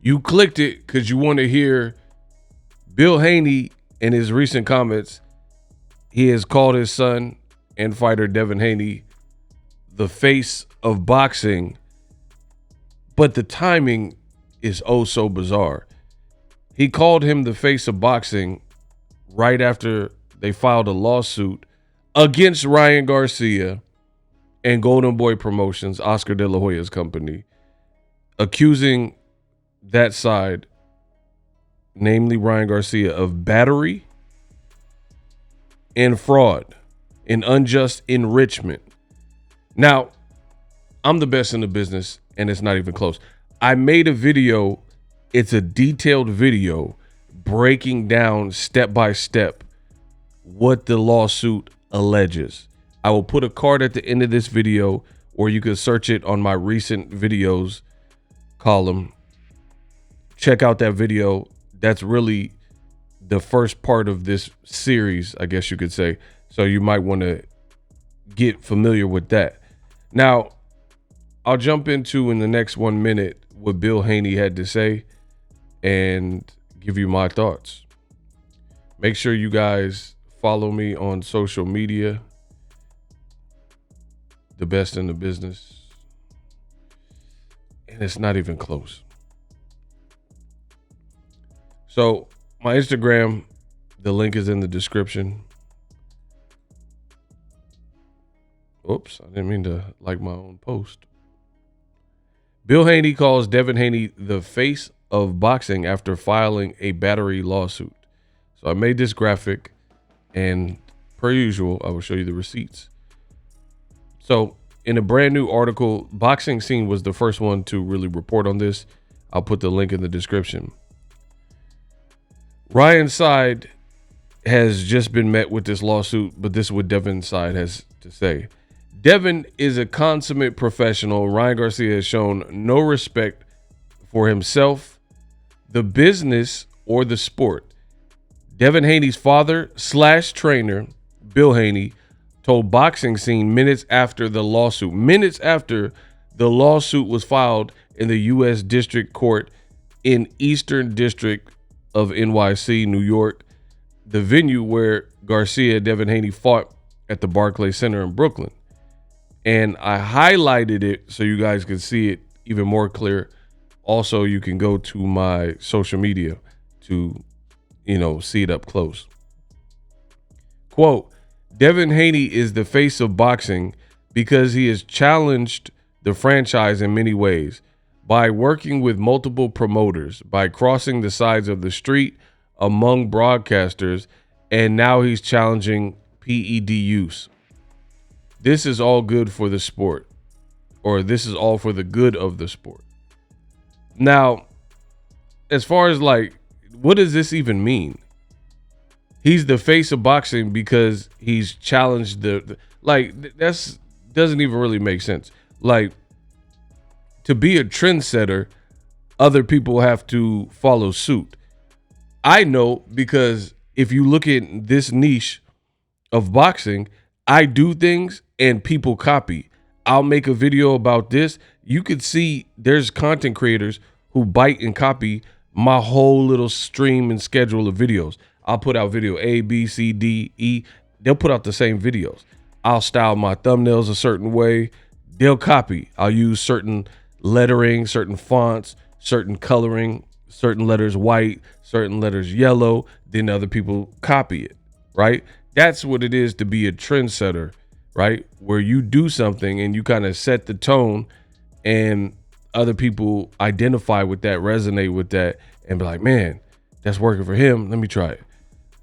You clicked it because you want to hear Bill Haney in his recent comments. He has called his son and fighter Devin Haney the face of boxing, but the timing is oh so bizarre. He called him the face of boxing right after they filed a lawsuit against Ryan Garcia and Golden Boy Promotions, Oscar De La Hoya's company, accusing that side, namely Ryan Garcia, of battery and fraud and unjust enrichment. Now, I'm the best in the business, and it's not even close. I made a video. It's a detailed video breaking down step by step what the lawsuit alleges. I will put a card at the end of this video, or you can search it on my recent videos column. Check out that video. That's really the first part of this series, I guess you could say. So you might want to get familiar with that. Now, I'll jump into in the next 1 minute what Bill Haney had to say and give you my thoughts. Make sure you guys follow me on social media. The best in the business. And it's not even close. So my Instagram, the link is in the description. Oops, I didn't mean to like my own post. Bill Haney calls Devin Haney the face of boxing after filing a battery lawsuit. So I made this graphic, and per usual, I will show you the receipts. So in a brand new article, Boxing Scene was the first one to really report on this. I'll put the link in the description. Ryan's side has just been met with this lawsuit, but this is what Devin's side has to say. Devin is a consummate professional. Ryan Garcia has shown no respect for himself, the business, or the sport. Devin Haney's father/trainer, Bill Haney, told Boxing Scene minutes after the lawsuit was filed in the U.S. District Court in Eastern District of NYC, New York, the venue where Garcia and Devin Haney fought at the Barclays Center in Brooklyn. And I highlighted it so you guys can see it even more clear. Also, you can go to my social media to, see it up close. Quote, Devin Haney is the face of boxing because he has challenged the franchise in many ways by working with multiple promoters, by crossing the sides of the street among broadcasters, and now he's challenging PED use. This is all good for the sport, or this is all for the good of the sport. Now, as far as what does this even mean? He's the face of boxing because he's challenged that's doesn't even really make sense. To be a trendsetter, other people have to follow suit. I know because if you look at this niche of boxing, I do things and people copy. I'll make a video about this. You could see there's content creators who bite and copy my whole little stream and schedule of videos. I'll put out video A, B, C, D, E. They'll put out the same videos. I'll style my thumbnails a certain way. They'll copy. I'll use certain lettering, certain fonts, certain coloring, certain letters white, certain letters yellow. Then other people copy it, right? That's what it is to be a trendsetter, right? Where you do something and you kind of set the tone and other people identify with that, resonate with that, and be like, man, that's working for him. Let me try it.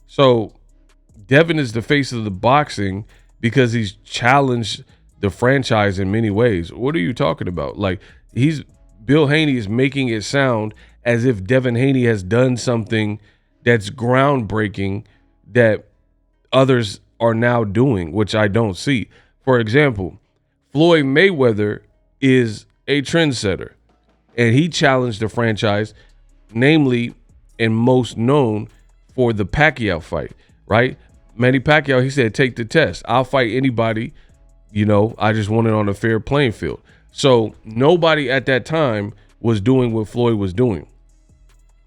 So Devin is the face of the boxing because he's challenged the franchise in many ways. What are you talking about? Bill Haney is making it sound as if Devin Haney has done something that's groundbreaking that others are now doing, which I don't see. For example, Floyd Mayweather is a trendsetter, and he challenged the franchise, namely and most known for the Pacquiao fight, right? Manny Pacquiao, he said, take the test. I'll fight anybody. I just want it on a fair playing field. So nobody at that time was doing what Floyd was doing.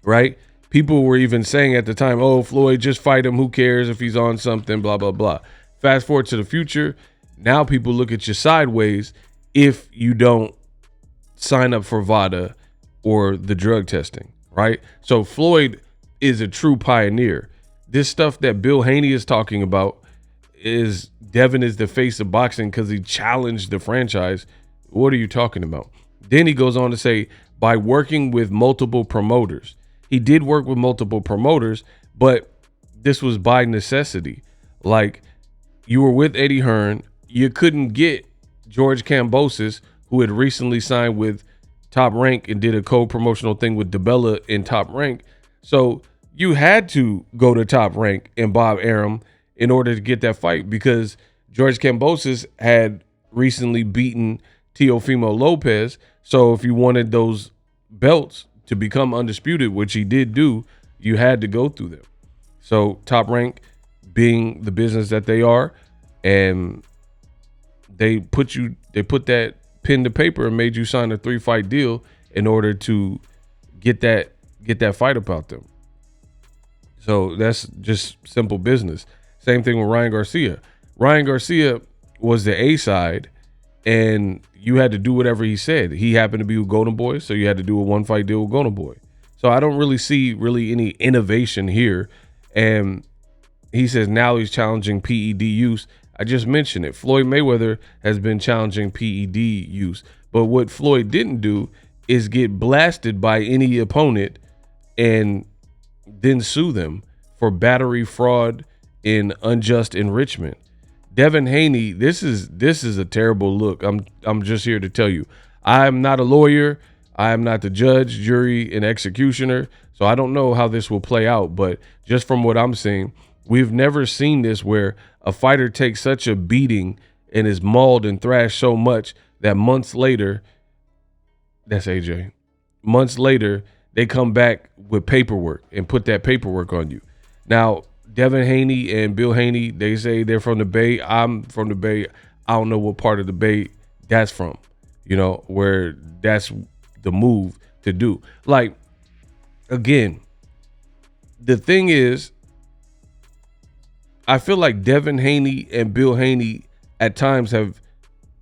right? People were even saying at the time, oh, Floyd, just fight him. Who cares if he's on something, blah, blah, blah. Fast forward to the future. Now people look at you sideways if you don't sign up for VADA or the drug testing, right? So Floyd is a true pioneer. This stuff that Bill Haney is talking about is Devin is the face of boxing because he challenged the franchise. What are you talking about? Then he goes on to say, by working with multiple promoters. He did work with multiple promoters, but this was by necessity. Like, you were with Eddie Hearn. You couldn't get George Kambosos, who had recently signed with Top Rank and did a co-promotional thing with DeBella in Top Rank. So you had to go to Top Rank and Bob Arum in order to get that fight, because George Kambosos had recently beaten Teofimo Lopez. So if you wanted those belts to become undisputed, which he did do, you had to go through them. So Top Rank, being the business that they are, and they put that pen to paper and made you sign a 3-fight deal in order to get that fight about them. So that's just simple business. Same thing with Ryan Garcia. Ryan Garcia was the A side, and you had to do whatever he said. He happened to be with Golden Boy, so you had to do a 1-fight deal with Golden Boy. So I don't really see any innovation here. And he says now he's challenging PED use. I just mentioned it. Floyd Mayweather has been challenging PED use. But what Floyd didn't do is get blasted by any opponent and then sue them for battery, fraud, and unjust enrichment. Devin Haney, this is a terrible look. I'm just here to tell you, I'm not a lawyer. I am not the judge, jury, and executioner. So I don't know how this will play out. But just from what I'm seeing, we've never seen this where a fighter takes such a beating and is mauled and thrashed so much that months later, that's AJ, months later, they come back with paperwork and put that paperwork on you. Now, Devin Haney and Bill Haney, they say they're from the Bay. I'm from the Bay. I don't know what part of the Bay that's from, where that's the move to do. Like, again, the thing is, I feel like Devin Haney and Bill Haney at times have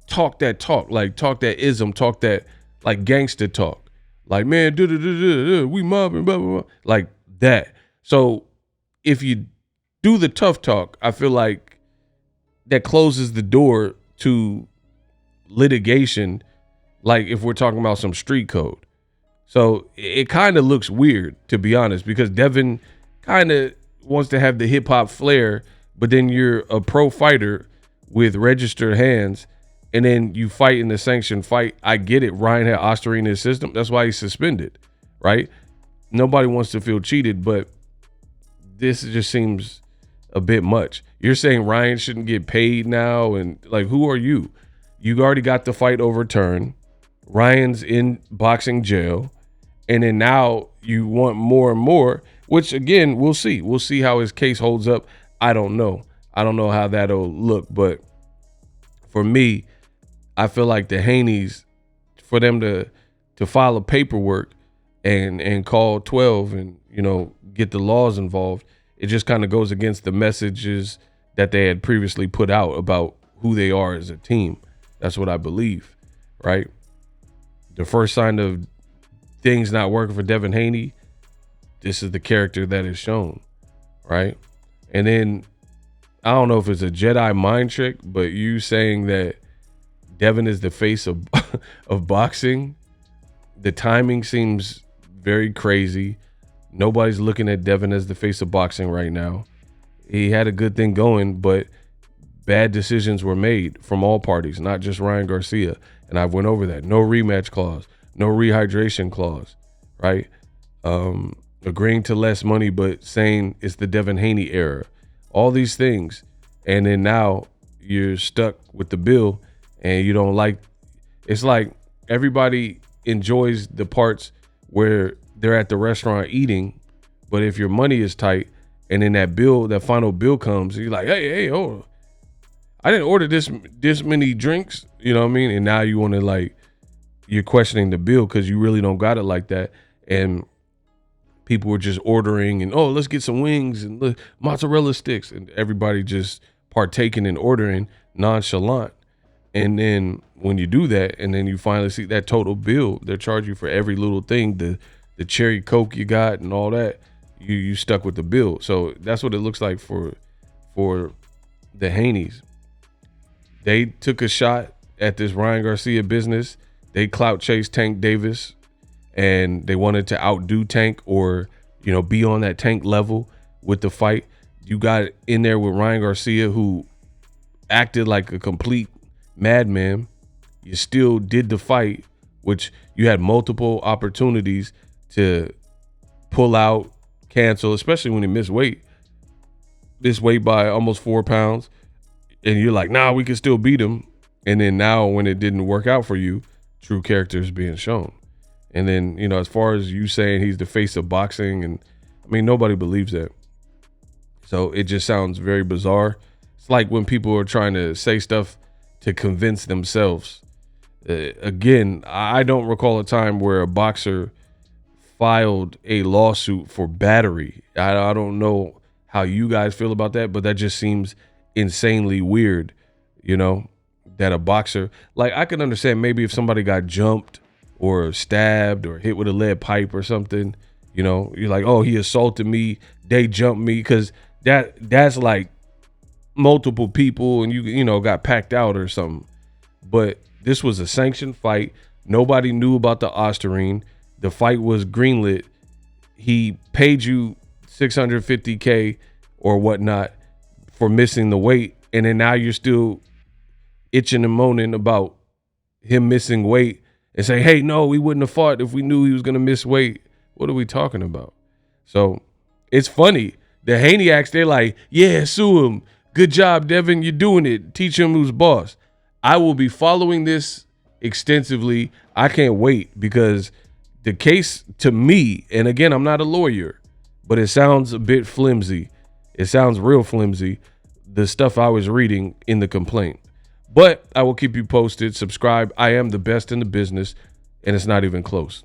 talked that talk, like talk that ism, talk that like gangster talk. Like, man, we mobbing, blah, blah, blah, like that. So if you do the tough talk, I feel like that closes the door to litigation, like if we're talking about some street code. So it kind of looks weird, to be honest, because Devin kind of wants to have the hip hop flair, but then you're a pro fighter with registered hands, and then you fight in the sanctioned fight. I get it. Ryan had Osterine in his system. That's why he's suspended, right? Nobody wants to feel cheated, but this just seems a bit much. You're saying Ryan shouldn't get paid now, and like, who are you? You already got the fight overturned. Ryan's in boxing jail, and then now you want more and more, which again, we'll see. We'll see how his case holds up. I don't know. I don't know how that'll look, but for me, I feel like the Haneys, for them to file a paperwork and call 12 and, get the laws involved, it just kind of goes against the messages that they had previously put out about who they are as a team. That's what I believe, right? The first sign of things not working for Devin Haney, this is the character that is shown, right? And then I don't know if it's a Jedi mind trick, but you saying that Devin is the face of of boxing, the timing seems very crazy. Nobody's looking at Devin as the face of boxing right now. He had a good thing going, but bad decisions were made from all parties, not just Ryan Garcia. And I've went over that. No rematch clause, no rehydration clause, right? Agreeing to less money, but saying it's the Devin Haney era. All these things. And then now you're stuck with the bill and you don't like. It's like everybody enjoys the parts where they're at the restaurant eating, but if your money is tight and then that final bill comes, you're like, hey, oh, I didn't order this many drinks, you know what I mean? And now you want to you're questioning the bill because you really don't got it like that. And people were just ordering and, oh, let's get some wings and mozzarella sticks, and everybody just partaking and ordering nonchalant. And then when you do that, and then you finally see that total bill, they're charging you for every little thing, the cherry Coke you got and all that, you stuck with the bill. So that's what it looks like for the Haneys. They took a shot at this Ryan Garcia business. They clout chased Tank Davis, and they wanted to outdo Tank, or, you know, be on that Tank level with the fight. You got in there with Ryan Garcia, who acted like a complete madman. You still did the fight, which you had multiple opportunities to pull out, cancel, especially when he missed weight by almost 4 pounds. And you're like, nah, we can still beat him. And then now when it didn't work out for you, true character is being shown. And then, you know, as far as you saying he's the face of boxing, and I mean, nobody believes that. So it just sounds very bizarre. It's like when people are trying to say stuff to convince themselves. Again, I don't recall a time where a boxer filed a lawsuit for battery. I don't know how you guys feel about that, but that just seems insanely weird, you know, that a boxer, like, I can understand maybe if somebody got jumped or stabbed or hit with a lead pipe or something, you know, you're like, oh, he assaulted me, they jumped me, because that's like multiple people and you know, got packed out or something. But this was a sanctioned fight. Nobody knew about the Osterine. The fight was greenlit. He paid you $650K or whatnot for missing the weight, and then now you're still itching and moaning about him missing weight and say, hey, no, we wouldn't have fought if we knew he was going to miss weight. What are we talking about? So it's funny. The Haneyacks, they're like, yeah, sue him. Good job, Devin. You're doing it. Teach him who's boss. I will be following this extensively. I can't wait, because the case, to me, and again, I'm not a lawyer, but it sounds a bit flimsy. It sounds real flimsy, the stuff I was reading in the complaint. But I will keep you posted. Subscribe. I am the best in the business, and it's not even close.